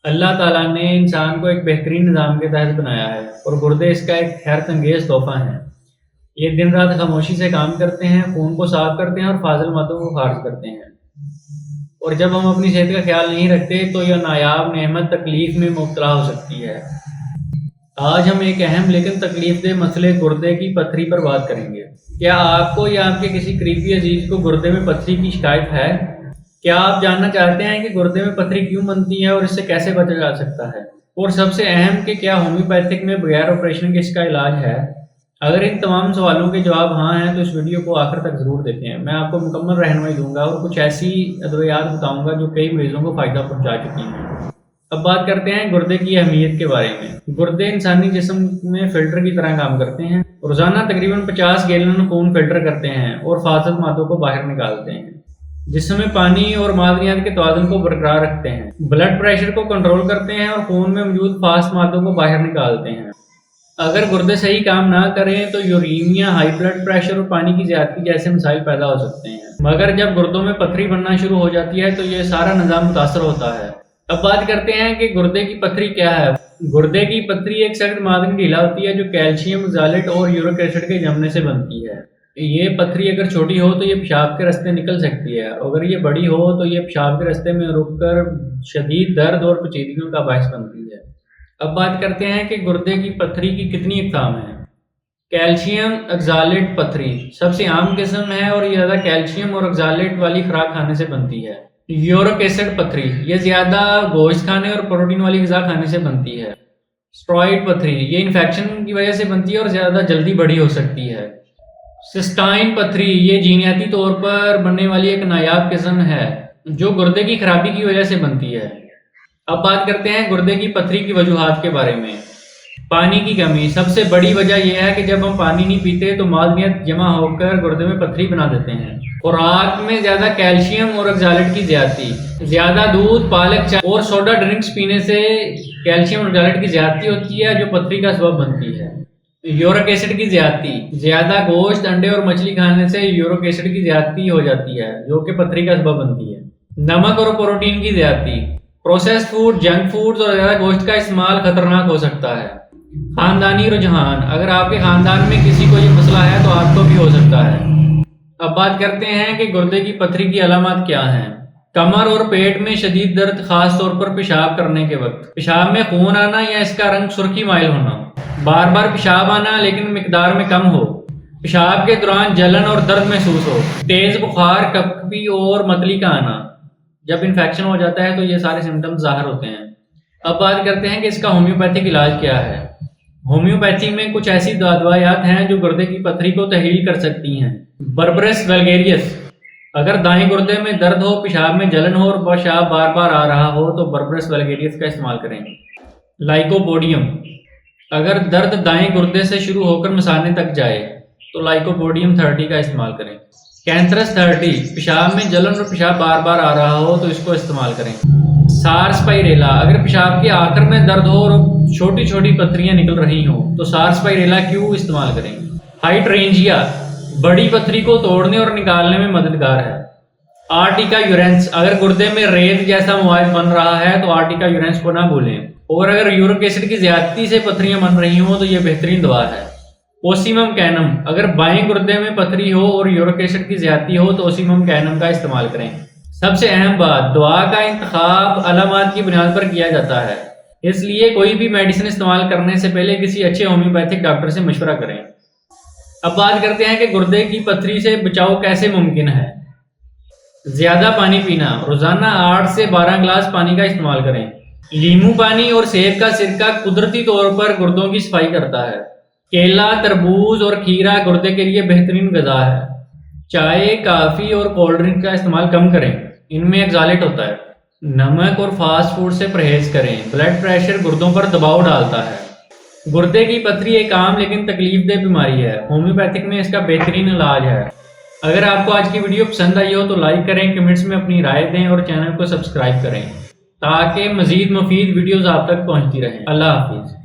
اللہ تعالیٰ نے انسان کو ایک بہترین نظام کے تحت بنایا ہے اور گردے اس کا ایک حیرت انگیز تحفہ ہیں۔ یہ دن رات خاموشی سے کام کرتے ہیں، خون کو صاف کرتے ہیں اور فاضل مادوں کو خارج کرتے ہیں۔ اور جب ہم اپنی صحت کا خیال نہیں رکھتے تو یہ نایاب نعمت تکلیف میں مبتلا ہو سکتی ہے۔ آج ہم ایک اہم لیکن تکلیف دہ مسئلے گردے کی پتھری پر بات کریں گے۔ کیا آپ کو یا آپ کے کسی قریبی عزیز کو گردے میں پتھری کی شکایت ہے؟ کیا آپ جاننا چاہتے ہیں کہ گردے میں پتھری کیوں بنتی ہے اور اس سے کیسے بچا جا سکتا ہے؟ اور سب سے اہم کہ کیا ہومیوپیتھک میں بغیر آپریشن کے اس کا علاج ہے؟ اگر ان تمام سوالوں کے جواب ہاں ہیں تو اس ویڈیو کو آخر تک ضرور دیکھیں۔ میں آپ کو مکمل رہنمائی دوں گا اور کچھ ایسی ادویات بتاؤں گا جو کئی مریضوں کو فائدہ پہنچا چکی ہیں۔ اب بات کرتے ہیں گردے کی اہمیت کے بارے میں۔ گردے انسانی جسم میں فلٹر کی طرح کام کرتے ہیں۔ روزانہ تقریباً 50 گیلن خون فلٹر کرتے ہیں اور فاسد مادوں کو باہر نکالتے ہیں۔ جسم میں پانی اور معدنیات کے توازن کو برقرار رکھتے ہیں، بلڈ پریشر کو کنٹرول کرتے ہیں اور خون میں موجود فاسد مادوں کو باہر نکالتے ہیں۔ اگر گردے صحیح کام نہ کریں تو یوریمیا، ہائی بلڈ پریشر اور پانی کی زیادتی جیسے مسائل پیدا ہو سکتے ہیں۔ مگر جب گردوں میں پتھری بننا شروع ہو جاتی ہے تو یہ سارا نظام متاثر ہوتا ہے۔ اب بات کرتے ہیں کہ گردے کی پتھری کیا ہے۔ گردے کی پتھری ایک سخت معدنی ڈھیلا ہوتی ہے جو کیلشیم، آکزالٹ اور یورک ایسڈ کے جمنے سے بنتی ہے۔ یہ پتھری اگر چھوٹی ہو تو یہ پیشاب کے راستے نکل سکتی ہے، اگر یہ بڑی ہو تو یہ پیشاب کے راستے میں رک کر شدید درد اور پیچیدگیوں کا باعث بنتی ہے۔ اب بات کرتے ہیں کہ گردے کی پتھری کی کتنی اقسام ہیں۔ کیلشیم آکزالٹ پتھری سب سے عام قسم ہے اور یہ زیادہ کیلشیم اور آکزالٹ والی خوراک کھانے سے بنتی ہے۔ یورک ایسڈ پتھری یہ زیادہ گوشت کھانے اور پروٹین والی غذا کھانے سے بنتی ہے۔ اسٹرائڈ پتھری یہ انفیکشن کی وجہ سے بنتی ہے اور زیادہ جلدی بڑی ہو سکتی ہے۔ سسٹائن پتھری یہ جینیاتی طور پر بننے والی ایک نایاب قسم ہے جو گردے کی خرابی کی وجہ سے بنتی ہے۔ اب بات کرتے ہیں گردے کی پتھری کی وجوہات کے بارے میں۔ پانی کی کمی سب سے بڑی وجہ یہ ہے کہ جب ہم پانی نہیں پیتے تو معدنیات جمع ہو کر گردے میں پتھری بنا دیتے ہیں۔ خوراک میں زیادہ کیلشیم اور آکزالٹ کی زیادتی، زیادہ دودھ، پالک، چائے اور سوڈا ڈرنکس پینے سے کیلشیم اور آکزالٹ کی زیادتی ہوتی ہے جو پتھری کا سبب بنتی ہے۔ یورک ایسڈ کی زیادتی، زیادہ گوشت، انڈے اور مچھلی کھانے سے یورک ایسڈ کی زیادتی ہو جاتی ہے جو کہ پتھری کا سبب بنتی ہے۔ نمک اور پروٹین کی زیادتی، پروسیسڈ فوڈ، جنک فوڈز اور زیادہ گوشت کا استعمال خطرناک ہو سکتا ہے۔ خاندانی رجحان، اگر آپ کے خاندان میں کسی کو یہ مسئلہ ہے تو آپ کو بھی ہو سکتا ہے۔ اب بات کرتے ہیں کہ گردے کی پتھری کی علامات کیا ہیں۔ کمر اور پیٹ میں شدید درد، خاص طور پر پیشاب کرنے کے وقت، پیشاب میں خون آنا یا اس کا رنگ سرخی مائل ہونا، بار بار پیشاب آنا لیکن مقدار میں کم ہو، پیشاب کے دوران جلن اور درد محسوس ہو، تیز بخار، کپکپی اور متلی کا آنا۔ جب انفیکشن ہو جاتا ہے تو یہ سارے سمٹمز ظاہر ہوتے ہیں۔ اب بات کرتے ہیں کہ اس کا ہومیوپیتھک علاج کیا ہے۔ ہومیوپیتھی میں کچھ ایسی دوائیات ہیں جو گردے کی پتھری کو تحلیل کر سکتی ہیں۔ بربرس ویلگیریس، اگر دائیں گردے میں درد ہو، پیشاب میں جلن ہو اور پیشاب بار بار آ رہا ہو تو بربرس ویلگیریس کا استعمال کریں۔ لائکوپوڈیم، اگر درد دائیں گردے سے شروع ہو کر مثانے تک جائے تو لائکوپوڈیم 30 کا استعمال کریں۔ کینتھرس 30، پیشاب میں جلن اور پیشاب بار بار آ رہا ہو تو اس کو استعمال کریں۔ سارسپائریلا، اگر پیشاب کے آخر میں درد ہو اور چھوٹی چھوٹی پتھریاں نکل رہی ہوں تو سارسپائریلا کیو استعمال کریں۔ ہائیڈرینجیا بڑی پتھری کو توڑنے اور نکالنے میں مددگار ہے۔ آرٹیکا یورینس، اگر گردے میں ریت جیسا مواد بن رہا ہے تو آرٹیکا یورینس کو نہ بھولیں۔ اور اگر یورک ایسڈ کی زیادتی سے پتھریاں بن رہی ہوں تو یہ بہترین دوا ہے۔ اوسیمم کینم، اگر بائیں گردے میں پتھری ہو اور یورک ایسڈ کی زیادتی ہو تو اوسیمم کینم کا استعمال کریں۔ سب سے اہم بات، دوا کا انتخاب علامات کی بنیاد پر کیا جاتا ہے، اس لیے کوئی بھی میڈیسن استعمال کرنے سے پہلے کسی اچھے ہومیوپیتھک ڈاکٹر سے مشورہ کریں۔ اب بات کرتے ہیں کہ گردے کی پتھری سے بچاؤ کیسے ممکن ہے۔ زیادہ پانی پینا، روزانہ 8 سے 12 گلاس پانی کا استعمال کریں۔ لیمو پانی اور سیب کا سرکہ قدرتی طور پر گردوں کی صفائی کرتا ہے۔ کیلا، تربوز اور کھیرا گردے کے لیے بہترین غذا ہے۔ چائے، کافی اور کولڈ ڈرنک کا استعمال کم کریں، ان میں آکزالٹ ہوتا ہے۔ نمک اور فاسٹ فوڈ سے پرہیز کریں، بلڈ پریشر گردوں پر دباؤ ڈالتا ہے۔ گردے کی پتھری ایک عام لیکن تکلیف دہ بیماری ہے، ہومیوپیتھک میں اس کا بہترین علاج ہے۔ اگر آپ کو آج کی ویڈیو پسند آئی ہو تو لائک کریں، کمنٹس میں اپنی رائے دیں اور چینل کو سبسکرائب کریں تاکہ مزید مفید ویڈیوز آپ تک پہنچتی رہیں۔ اللہ حافظ۔